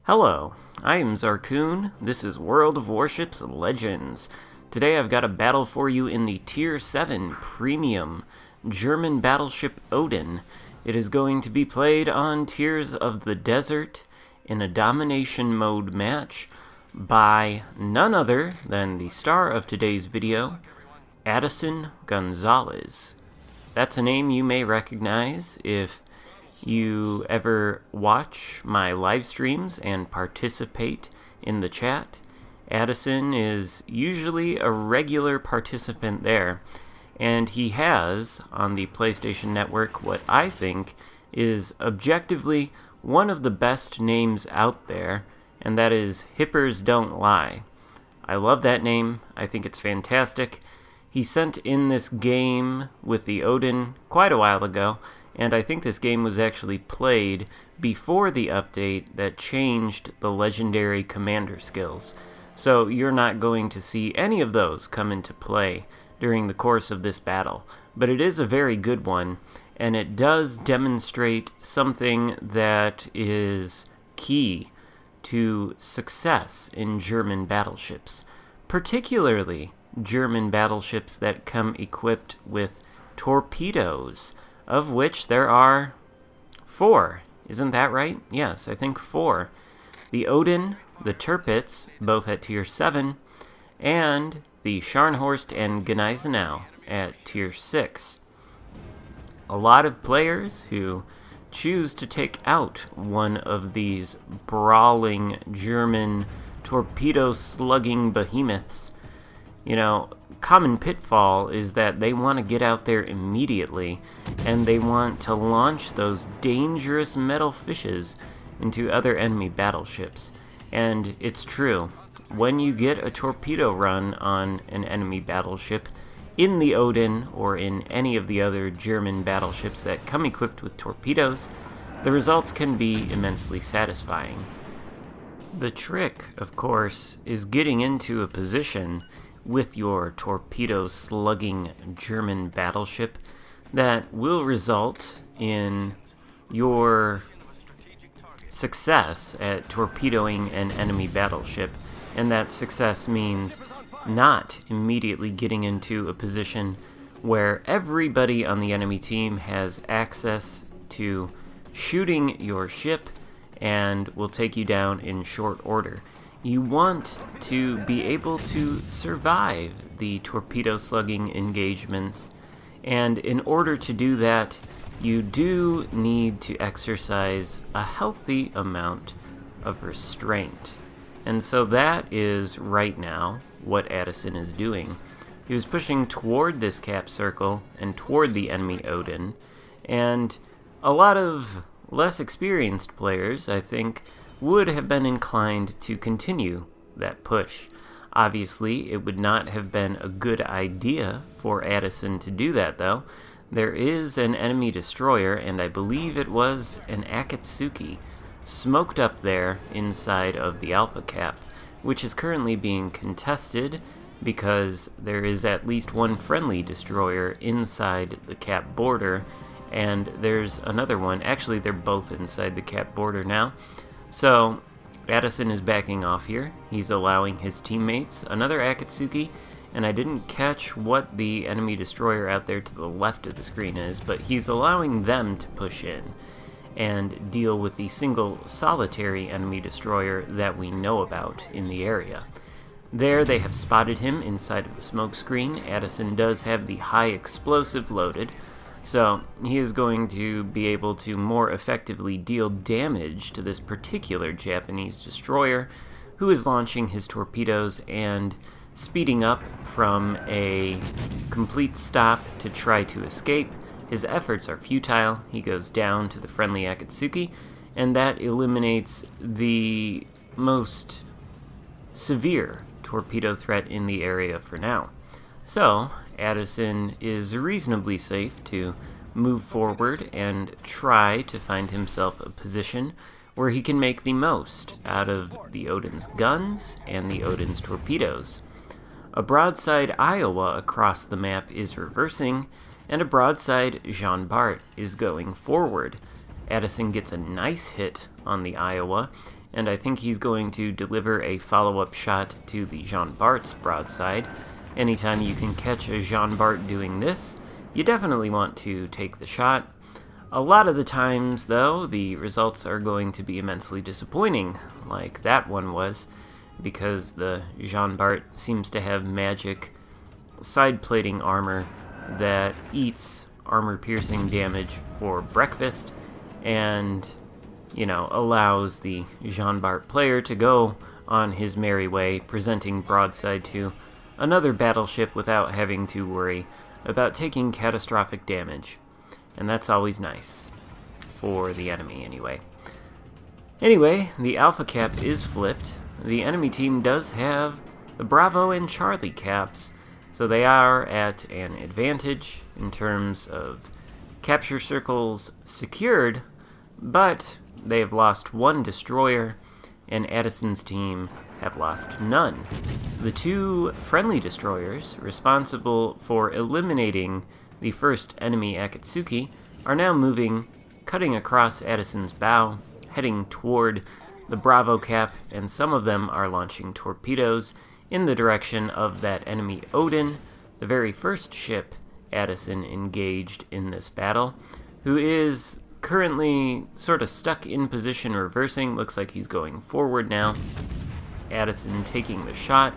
Hello, I am Xarkun. This is World of Warships Legends. Today I've got a battle for you in the Tier 7 Premium German Battleship Odin. It is going to be played on Tears of the Desert in a domination mode match by none other than the star of today's video, Addison Gonzalez. That's a name you may recognize if you ever watch my live streams and participate in the chat. Addison is usually a regular participant there, and he has, on the PlayStation Network, what I think is objectively one of the best names out there, and that is Hippersdontlie. I love that name. I think it's fantastic. He sent in this game with the Odin quite a while ago, and I think this game was actually played before the update that changed the legendary commander skills. So you're not going to see any of those come into play during the course of this battle. But it is a very good one, and it does demonstrate something that is key to success in German battleships, particularly German battleships that come equipped with torpedoes, of which there are 4. Isn't that right? Yes, I think 4. The Odin, the Tirpitz, both at Tier 7, and the Scharnhorst and Gneisenau at Tier 6. A lot of players who choose to take out one of these brawling German torpedo-slugging behemoths, common pitfall is that they want to get out there immediately, and they want to launch those dangerous metal fishes into other enemy battleships. And it's true. When you get a torpedo run on an enemy battleship in the Odin or in any of the other German battleships that come equipped with torpedoes, the results can be immensely satisfying. The trick, of course, is getting into a position with your torpedo-slugging German battleship that will result in your success at torpedoing an enemy battleship, and that success means not immediately getting into a position where everybody on the enemy team has access to shooting your ship and will take you down in short order. You want to be able to survive the torpedo-slugging engagements, and in order to do that, you do need to exercise a healthy amount of restraint. And so that is, right now, what Addison is doing. He was pushing toward this cap circle and toward the enemy Odin, and a lot of less experienced players, I think, would have been inclined to continue that push. Obviously, it would not have been a good idea for Addison to do that, though. There is an enemy destroyer, and I believe it was an Akatsuki, smoked up there inside of the Alpha Cap, which is currently being contested because there is at least one friendly destroyer inside the cap border, and there's another one. Actually, they're both inside the cap border now. So, Addison is backing off here. He's allowing his teammates another Akatsuki, and I didn't catch what the enemy destroyer out there to the left of the screen is, but he's allowing them to push in and deal with the single solitary enemy destroyer that we know about in the area. There they have spotted him inside of the smoke screen. Addison does have the high explosive loaded, so he is going to be able to more effectively deal damage to this particular Japanese destroyer, who is launching his torpedoes and speeding up from a complete stop to try to escape. His efforts are futile. He goes down to the friendly Akatsuki, and that eliminates the most severe torpedo threat in the area for now. So, Addison is reasonably safe to move forward and try to find himself a position where he can make the most out of the Odin's guns and the Odin's torpedoes. A broadside Iowa across the map is reversing, and a broadside Jean Bart is going forward. Addison gets a nice hit on the Iowa, and I think he's going to deliver a follow-up shot to the Jean Bart's broadside. Anytime you can catch a Jean Bart doing this, you definitely want to take the shot. A lot of the times, though, the results are going to be immensely disappointing, like that one was, because the Jean Bart seems to have magic side-plating armor that eats armor-piercing damage for breakfast, and, allows the Jean Bart player to go on his merry way, presenting broadside to another battleship without having to worry about taking catastrophic damage. And that's always nice. For the enemy, anyway. Anyway, the Alpha cap is flipped. The enemy team does have the Bravo and Charlie caps, so they are at an advantage in terms of capture circles secured, but they have lost one destroyer, and Addison's team have lost none. The two friendly destroyers, responsible for eliminating the first enemy Akatsuki, are now moving, cutting across Addison's bow, heading toward the Bravo cap, and some of them are launching torpedoes in the direction of that enemy Odin, the very first ship Addison engaged in this battle, who is currently sort of stuck in position reversing. Looks like he's going forward now. Addison taking the shot.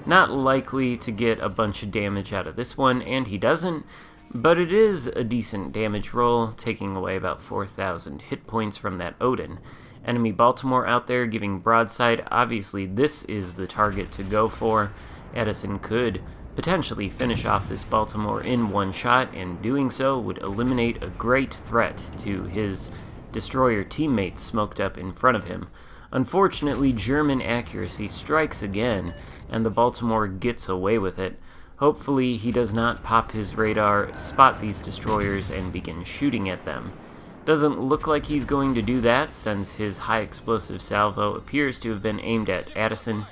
Not likely to get a bunch of damage out of this one, and he doesn't, but it is a decent damage roll, taking away about 4,000 hit points from that Odin. Enemy Baltimore out there giving broadside. Obviously, this is the target to go for. Addison could potentially finish off this Baltimore in one shot, and doing so would eliminate a great threat to his destroyer teammates smoked up in front of him. Unfortunately, German accuracy strikes again, and the Baltimore gets away with it. Hopefully, he does not pop his radar, spot these destroyers, and begin shooting at them. Doesn't look like he's going to do that, since his high-explosive salvo appears to have been aimed at Addison.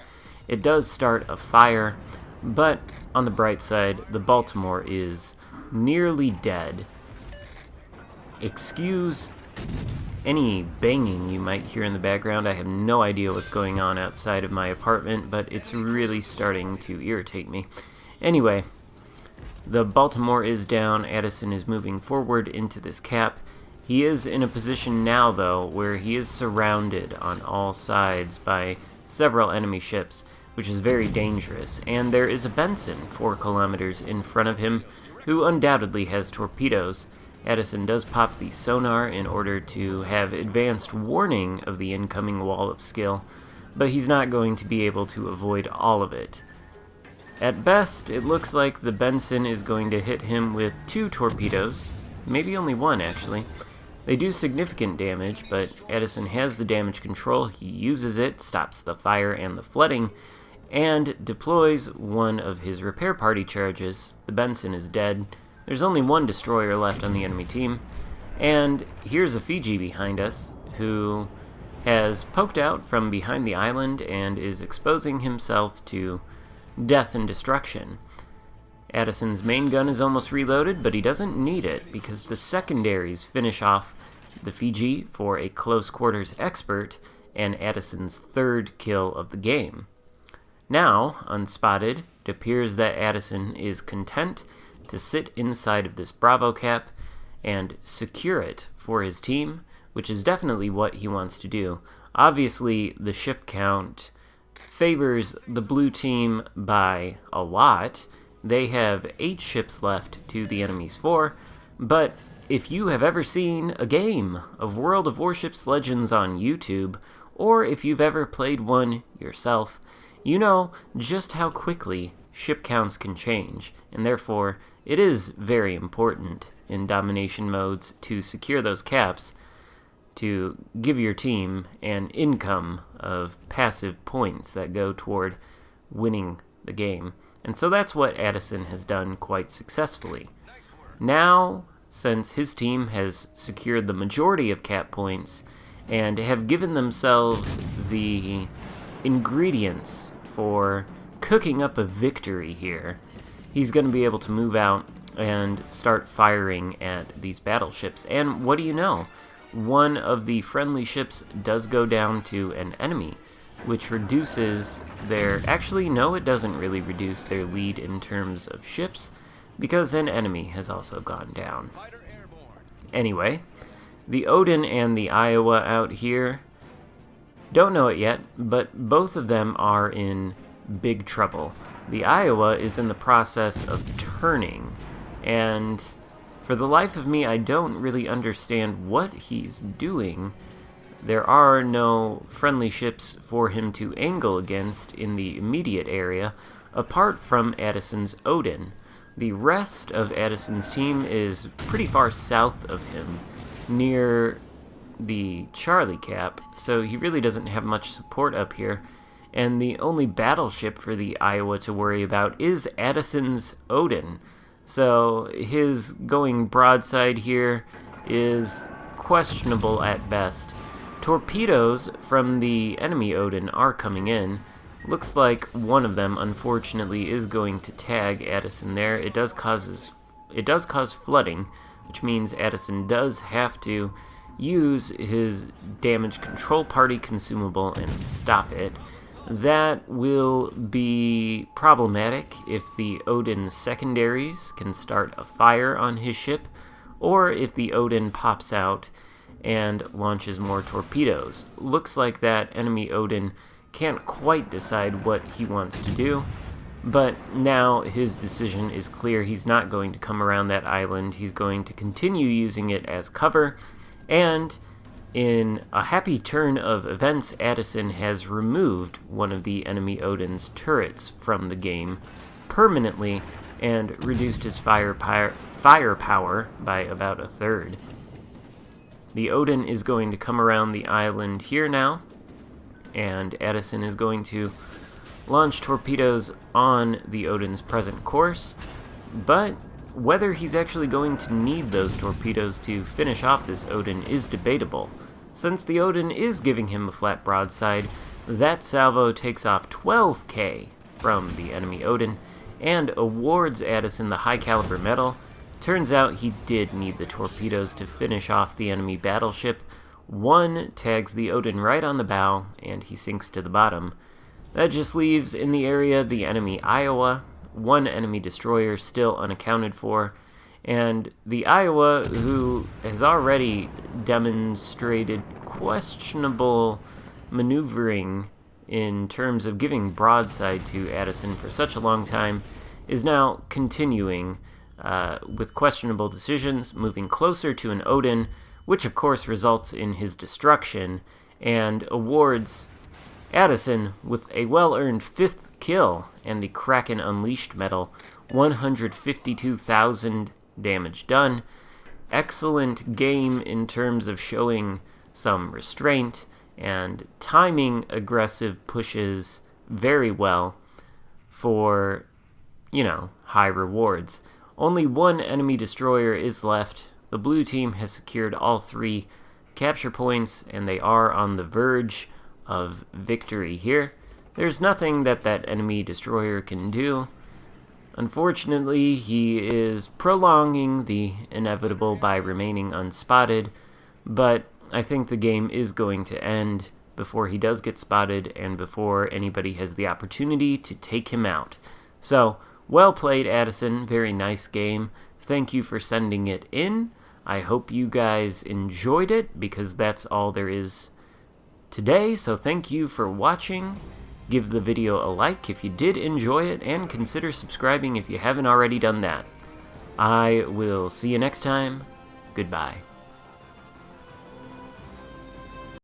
It does start a fire, but on the bright side, the Baltimore is nearly dead. Excuse any banging you might hear in the background. I have no idea what's going on outside of my apartment, but it's really starting to irritate me. Anyway, the Baltimore is down. Addison is moving forward into this cap. He is in a position now, though, where he is surrounded on all sides by several enemy ships, which is very dangerous, and there is a Benson 4 kilometers in front of him, who undoubtedly has torpedoes. Addison does pop the sonar in order to have advanced warning of the incoming wall of skill, but he's not going to be able to avoid all of it. At best, it looks like the Benson is going to hit him with 2 torpedoes, maybe only 1 actually. They do significant damage, but Addison has the damage control. He uses it, stops the fire and the flooding, and deploys one of his repair party charges. The Benson is dead. There's only 1 destroyer left on the enemy team, and here's a Fiji behind us who has poked out from behind the island and is exposing himself to death and destruction. Addison's main gun is almost reloaded, but he doesn't need it because the secondaries finish off the Fiji for a close quarters expert and Addison's 3rd kill of the game. Now, unspotted, it appears that Addison is content to sit inside of this Bravo cap and secure it for his team, which is definitely what he wants to do. Obviously, the ship count favors the blue team by a lot. They have 8 ships left to the enemy's 4, but if you have ever seen a game of World of Warships Legends on YouTube, or if you've ever played one yourself, you know just how quickly ship counts can change, and therefore it is very important in domination modes to secure those caps to give your team an income of passive points that go toward winning the game. And so that's what Addison has done quite successfully. Now, since his team has secured the majority of cap points and have given themselves the ingredients for cooking up a victory here, he's going to be able to move out and start firing at these battleships. And what do you know? one of the friendly ships does go down to an enemy, which reduces their... Actually, no, it doesn't really reduce their lead in terms of ships, because an enemy has also gone down. Anyway, the Odin and the Iowa out here, don't know it yet, but both of them are in big trouble. The Iowa is in the process of turning, and for the life of me, I don't really understand what he's doing. There are no friendly ships for him to angle against in the immediate area, apart from Addison's Odin. The rest of Addison's team is pretty far south of him, near the Charlie Cap, so he really doesn't have much support up here, and the only battleship for the Iowa to worry about is Addison's Odin. So his going broadside here is questionable at best. Torpedoes from the enemy Odin are coming in. Looks like one of them, unfortunately, is going to tag Addison there. It does cause flooding, which means Addison does have to use his damage control party consumable and stop it. That will be problematic if the Odin secondaries can start a fire on his ship, or if the Odin pops out and launches more torpedoes. Looks like that enemy Odin can't quite decide what he wants to do, but now his decision is clear. He's not going to come around that island. He's going to continue using it as cover, and in a happy turn of events, Addison has removed one of the enemy Odin's turrets from the game permanently and reduced his firepower by about a third. The Odin is going to come around the island here now, and Addison is going to launch torpedoes on the Odin's present course, but whether he's actually going to need those torpedoes to finish off this Odin is debatable. Since the Odin is giving him a flat broadside, that salvo takes off 12k from the enemy Odin and awards Addison the high caliber medal. Turns out he did need the torpedoes to finish off the enemy battleship. One tags the Odin right on the bow, and he sinks to the bottom. That just leaves in the area the enemy Iowa, one enemy destroyer still unaccounted for, and the Iowa, who has already demonstrated questionable maneuvering in terms of giving broadside to Addison for such a long time, is now continuing with questionable decisions, moving closer to an Odin, which of course results in his destruction, and awards Addison with a well-earned 5th kill and the Kraken Unleashed medal, 152,000 damage done. Excellent game in terms of showing some restraint and timing aggressive pushes very well for, high rewards. Only one enemy destroyer is left. The blue team has secured all 3 capture points, and they are on the verge of victory here. There's nothing that enemy destroyer can do. Unfortunately, he is prolonging the inevitable by remaining unspotted, but I think the game is going to end before he does get spotted and before anybody has the opportunity to take him out. So, well played, Addison. Very nice game. Thank you for sending it in. I hope you guys enjoyed it, because that's all there is today. So thank you for watching. Give the video a like if you did enjoy it, and consider subscribing if you haven't already done that. I will see you next time. Goodbye.